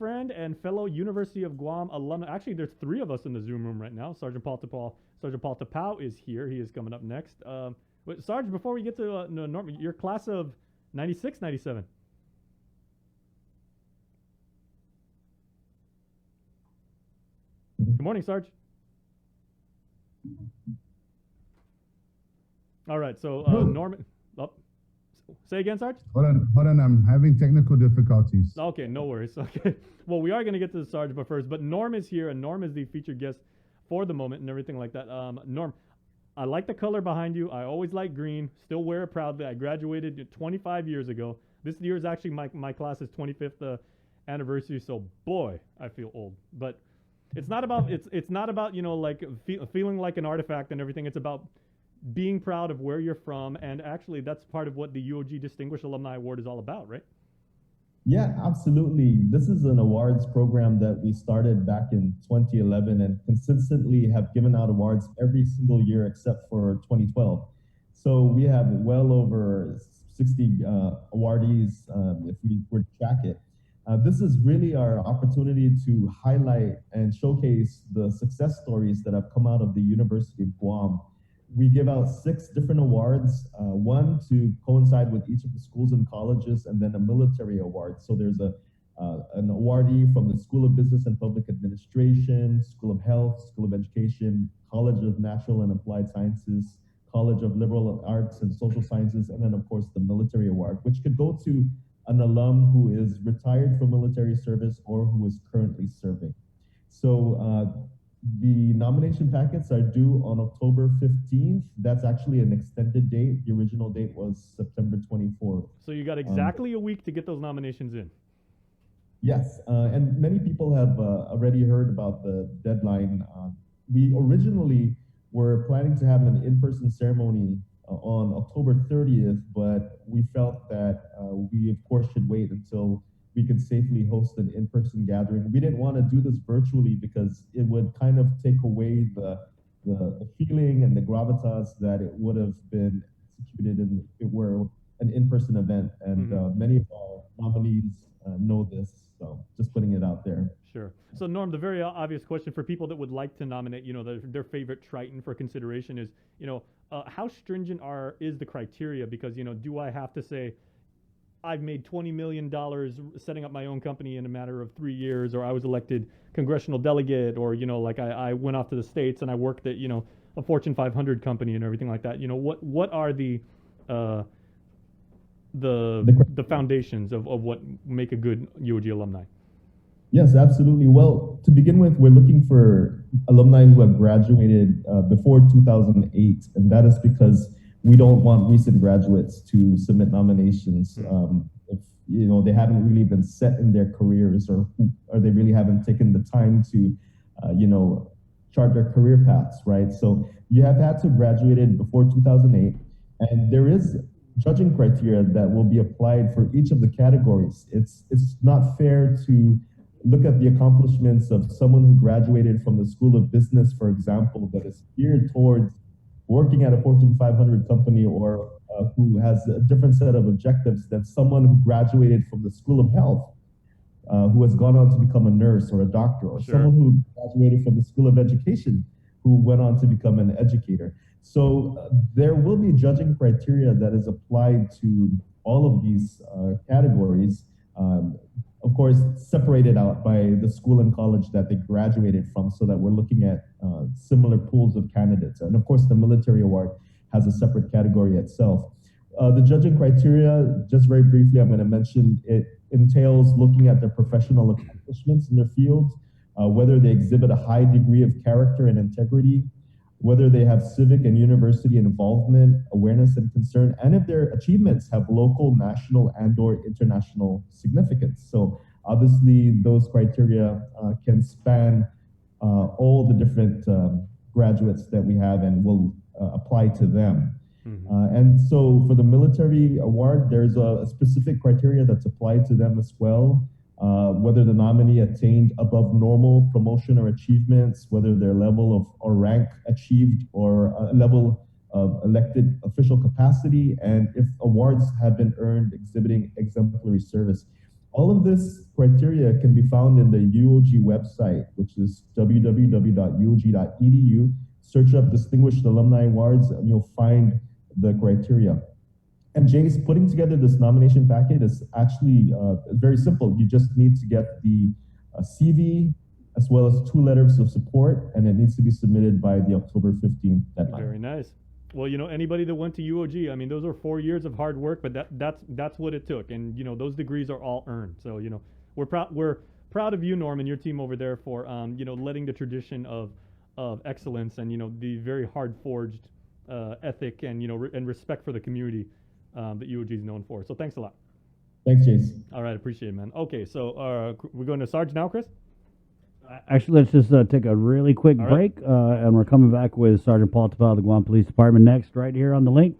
friend and fellow University of Guam alumni. Actually, there's three of us in the Zoom room right now. Sergeant Paul Tapau is here. He is coming up next. Sarge, before we get to Norman, your class of 96, 97. Good morning, Sarge. All right, so Norman. Oh, say again, Sarge? Hold on, I'm having technical difficulties. Okay, no worries. Okay, well, we are going to get to the Sarge, but first, Norm is here, and Norm is the featured guest for the moment and everything like that. Norm, I like the color behind you. I always like green, still wear it proudly. I graduated 25 years ago. This year is actually my class's 25th anniversary, so boy, I feel old. But it's not about like feeling like an artifact and everything. It's about being proud of where you're from, and actually that's part of what the UOG Distinguished Alumni Award is all about, right? Yeah, absolutely. This is an awards program that we started back in 2011 and consistently have given out awards every single year except for 2012. So we have well over 60 awardees if we were to track it. This is really our opportunity to highlight and showcase the success stories that have come out of the University of Guam. We give out 6 different awards, one to coincide with each of the schools and colleges, and then a military award. So there's an awardee from the School of Business and Public Administration, School of Health, School of Education, College of Natural and Applied Sciences, College of Liberal Arts and Social Sciences, and then of course the military award, which could go to an alum who is retired from military service or who is currently serving. So the nomination packets are due on October 15th. That's actually an extended date. The original date was September 24th. So you got exactly a week to get those nominations in. Yes, and many people have already heard about the deadline. We originally were planning to have an in-person ceremony on October 30th, but we felt that we of course should wait until we could safely host an in-person gathering. We didn't want to do this virtually because it would kind of take away the feeling and the gravitas that it would have been executed if it were an in-person event. And many of our nominees know this, so just putting it out there. Sure. So Norm, the very obvious question for people that would like to nominate, their favorite Triton for consideration is, how stringent is the criteria? Because, do I have to say, I've made $20 million setting up my own company in a matter of 3 years, or I was elected congressional delegate, or, like I went off to the States and I worked at, a Fortune 500 company and everything like that. What are the foundations of what make a good UOG alumni? Yes, absolutely. Well, to begin with, we're looking for alumni who have graduated before 2008, and that is because we don't want recent graduates to submit nominations if they haven't really been set in their careers, or they really haven't taken the time to chart their career paths, right? So you have had to have graduated before 2008, and there is judging criteria that will be applied for each of the categories. It's not fair to look at the accomplishments of someone who graduated from the School of Business, for example, that is geared towards working at a Fortune 500 company, or who has a different set of objectives than someone who graduated from the School of Health, who has gone on to become a nurse or a doctor, or someone who graduated from the School of Education, who went on to become an educator. So there will be judging criteria that is applied to all of these categories, of course, separated out by the school and college that they graduated from, so that we're looking at similar pools of candidates. And of course, the military award has a separate category itself. The judging criteria, just very briefly, I'm going to mention, it entails looking at their professional accomplishments in their field, whether they exhibit a high degree of character and integrity, whether they have civic and university involvement, awareness and concern, and if their achievements have local, national, and/or international significance. So obviously those criteria can span all the different graduates that we have and will apply to them. And so for the military award, there's a specific criteria that's applied to them as well. Whether the nominee attained above normal promotion or achievements, whether their level of or rank achieved, or a level of elected official capacity, and if awards have been earned exhibiting exemplary service. All of this criteria can be found in the UOG website, which is www.uog.edu. Search up Distinguished Alumni Awards and you'll find the criteria. And Jace, putting together this nomination packet is actually very simple. You just need to get the CV as well as 2 letters of support, and it needs to be submitted by the October 15th deadline. Very nice. Well, anybody that went to UOG, I mean, those are 4 years of hard work, but that's what it took. And, those degrees are all earned. So, we're proud of you, Norm, and your team over there for, letting the tradition of excellence and, the very hard forged ethic and, and respect for the community that UOG is known for. So thanks a lot. Thanks, Jace. All right. Appreciate it, man. Okay. So we're going to Sarge now, Chris? Actually, let's just take a really quick All break, and we're coming back with Sergeant Paul Tapal of the Guam Police Department next, right here on The Link.